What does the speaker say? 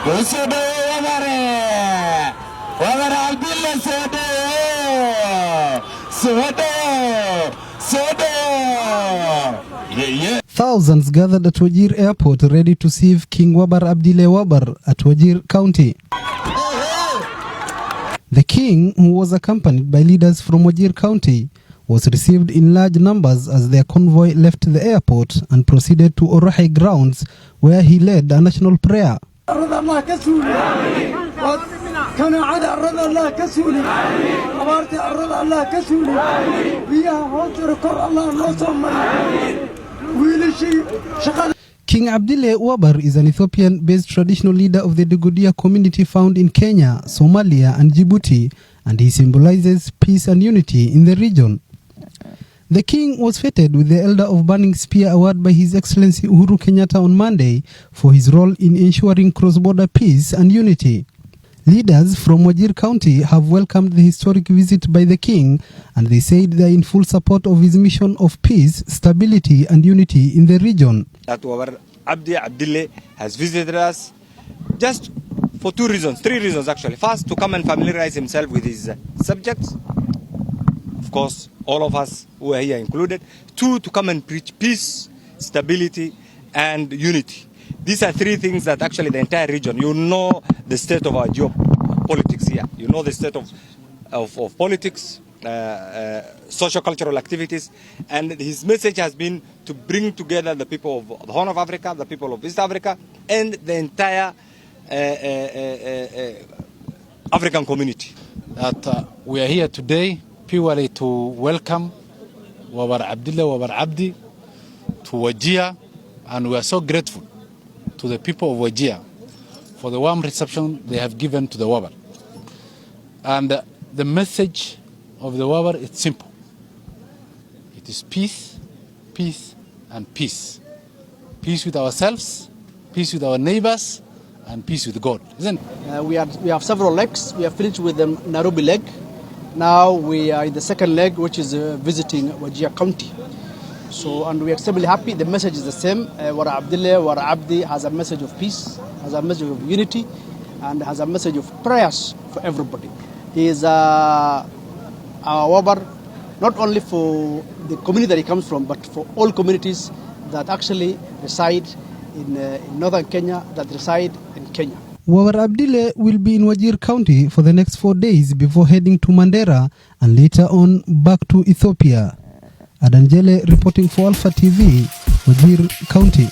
Sodo Wagare Abdille Sodo. Yeah. Thousands gathered at Wajir Airport ready to receive King Wabar Abdille Wabar at Wajir County. The king, who was accompanied by leaders from Wajir County, was received in large numbers as their convoy left the airport and proceeded to Orahay grounds, where he led a national prayer. King Abdille Wabar is an Ethiopian-based traditional leader of the Dugudia community found in Kenya, Somalia and Djibouti, and he symbolizes peace and unity in the region. The king was feted with the Elder of Burning Spear Award by His Excellency Uhuru Kenyatta on Monday for his role in ensuring cross-border peace and unity. Leaders from Wajir County have welcomed the historic visit by the king, and they said they are in full support of his mission of peace, stability and unity in the region. That our Abdille has visited us just for three reasons actually. First, to come and familiarize himself with his subjects. Of course, all of us who are here included. Two, to come and preach peace, stability and unity. These are three things that actually the entire region, you know the state of our geopolitics here. You know the state of politics, socio-cultural activities. And his message has been to bring together the people of the Horn of Africa, the people of East Africa, and the entire African community. That we are here today purely to welcome Wabar Abdille Wabar Abdi to Wajir, and we are so grateful to the people of Wajir for the warm reception they have given to the Wabar. And the message of the Wabar is simple. It is peace, peace and peace. Peace with ourselves, peace with our neighbors and peace with God. Isn't it? We have several legs. We have finished with the Nairobi leg. Now we are in the second leg, which is visiting Wajir County. So, and we are extremely happy. The message is the same. Wara Abdille, Wara Abdi has a message of peace, has a message of unity, and has a message of prayers for everybody. He is our Wabar, not only for the community that he comes from, but for all communities that actually reside in northern Kenya, that reside in Kenya. Wabar Abdille will be in Wajir County for the next 4 days before heading to Mandera and later on back to Ethiopia. Adanjele reporting for Alpha TV, Wajir County.